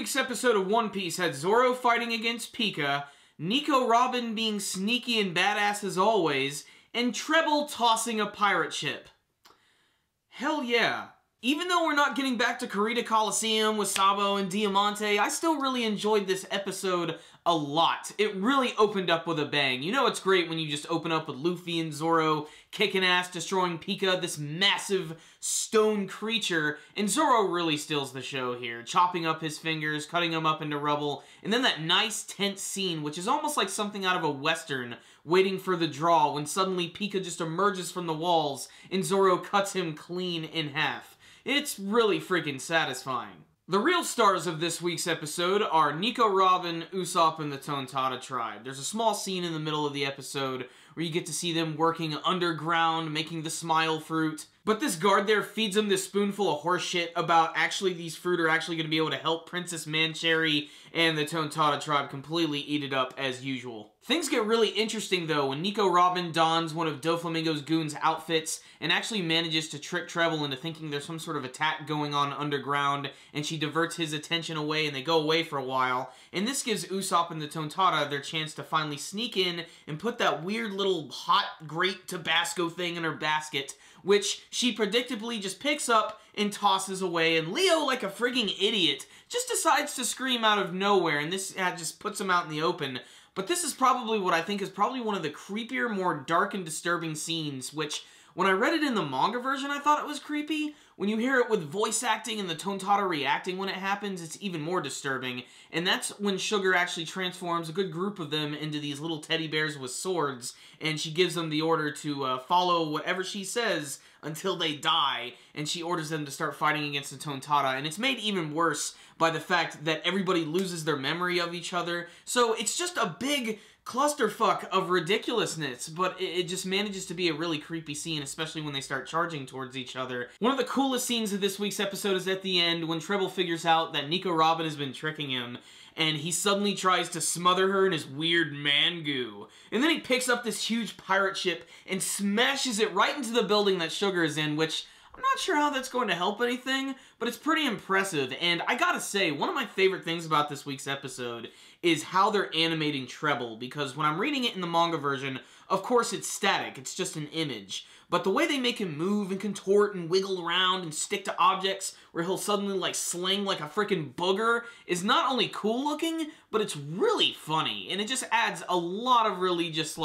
week's episode of One Piece had Zoro fighting against Pika, Nico Robin being sneaky and badass as always, and Trebol tossing a pirate ship. Hell yeah. Even though we're not getting back to Kurita Coliseum with Sabo and Diamante, I still really enjoyed this episode a lot. It really opened up with a bang. You know it's great when you just open up with Luffy and Zoro kicking ass, destroying Pika, this massive stone creature, and Zoro really steals the show here, chopping up his fingers, cutting them up into rubble, and then that nice tense scene, which is almost like something out of a western, waiting for the draw, when suddenly Pika just emerges from the walls, and Zoro cuts him clean in half. It's really freaking satisfying. The real stars of this week's episode are Nico Robin, Usopp, and the Tontatta tribe. There's a small scene in the middle of the episode where you get to see them working underground, making the smile fruit. But this guard there feeds them this spoonful of horse shit about actually these fruit are actually going to be able to help Princess Mancherry, and the Tontatta tribe completely eat it up as usual. Things get really interesting though when Nico Robin dons one of Doflamingo's goons' outfits and actually manages to trick Trebol into thinking there's some sort of attack going on underground, and she diverts his attention away and they go away for a while. And this gives Usopp and the Tontatta their chance to finally sneak in and put that weird little hot grape Tabasco thing in her basket, which she predictably just picks up and tosses away, and Leo, like a frigging idiot, just decides to scream out of nowhere, and this just puts him out in the open. But this is probably what I think is probably one of the creepier, more dark and disturbing scenes, which, when I read it in the manga version, I thought it was creepy. When you hear it with voice acting and the Tontatta reacting when it happens, it's even more disturbing. And that's when Sugar actually transforms a good group of them into these little teddy bears with swords, and she gives them the order to follow whatever she says until they die, and she orders them to start fighting against the Tontatta. And it's made even worse by the fact that everybody loses their memory of each other. So it's just a big clusterfuck of ridiculousness, but it just manages to be a really creepy scene, especially when they start charging towards each other. One of the coolest scenes of this week's episode is at the end, when Trebol figures out that Nico Robin has been tricking him, and he suddenly tries to smother her in his weird man goo. And then he picks up this huge pirate ship and smashes it right into the building that Sugar is in, which I'm not sure how that's going to help anything, but it's pretty impressive. And I gotta say, one of my favorite things about this week's episode is how they're animating Trebol, because when I'm reading it in the manga version, of course it's static, it's just an image. But the way they make him move and contort and wiggle around and stick to objects where he'll suddenly like sling like a freaking booger is not only cool looking, but it's really funny. And it just adds a lot of really just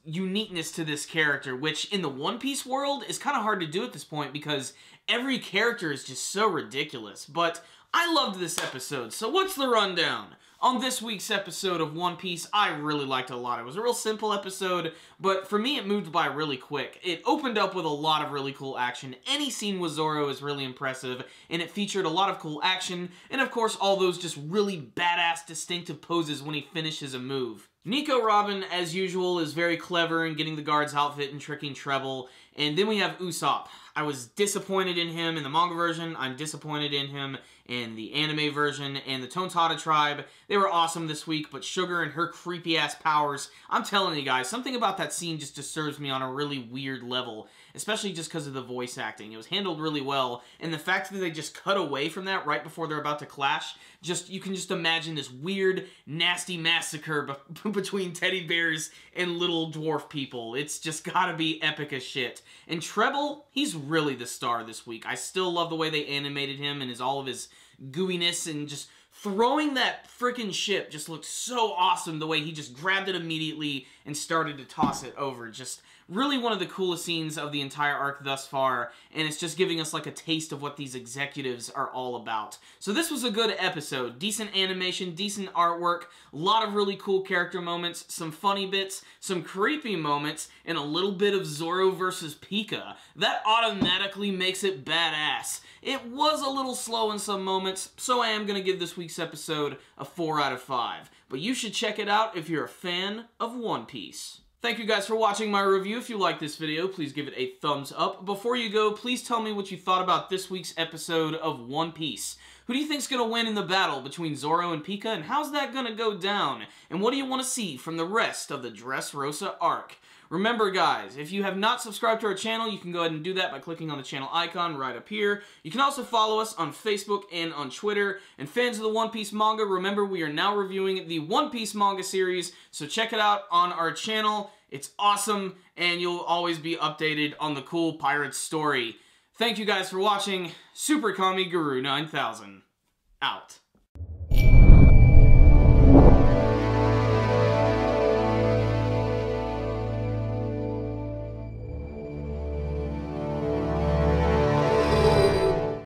uniqueness to this character, which in the One Piece world is kind of hard to do at this point because every character is just so ridiculous. But I loved this episode, so what's the rundown? On this week's episode of One Piece, I really liked it a lot. It was a real simple episode, but for me it moved by really quick. It opened up with a lot of really cool action. Any scene with Zoro is really impressive, and it featured a lot of cool action, and of course all those just really badass distinctive poses when he finishes a move. Nico Robin, as usual, is very clever in getting the guard's outfit and tricking Trebol, and then we have Usopp. I was disappointed in him in the manga version, I'm disappointed in him in the anime version, and the Tontatta tribe, they were awesome this week, but Sugar and her creepy-ass powers, I'm telling you guys, something about that scene just disturbs me on a really weird level, especially just because of the voice acting. It was handled really well, and the fact that they just cut away from that right before they're about to clash, you can just imagine this weird, nasty massacre between teddy bears and little dwarf people. It's just gotta be epic as shit. And Trebol, he's really the star this week. I still love the way they animated him and all of his gooiness, and just throwing that frickin' ship just looked so awesome, the way he just grabbed it immediately and started to toss it over. Just really one of the coolest scenes of the entire arc thus far, and it's just giving us like a taste of what these executives are all about. So this was a good episode. Decent animation, decent artwork, a lot of really cool character moments, some funny bits, some creepy moments, and a little bit of Zoro versus Pika. That automatically makes it badass. It was a little slow in some moments, so I am going to give this week's episode a 4 out of 5. But you should check it out if you're a fan of One Piece. Thank you guys for watching my review. If you liked this video, please give it a thumbs up. Before you go, please tell me what you thought about this week's episode of One Piece. Who do you think's going to win in the battle between Zoro and Pika, and how's that going to go down? And what do you want to see from the rest of the Dressrosa arc? Remember, guys, if you have not subscribed to our channel, you can go ahead and do that by clicking on the channel icon right up here. You can also follow us on Facebook and on Twitter. And fans of the One Piece manga, remember we are now reviewing the One Piece manga series, so check it out on our channel. It's awesome, and you'll always be updated on the cool pirate story. Thank you guys for watching. Super Kami Guru 9000. Out.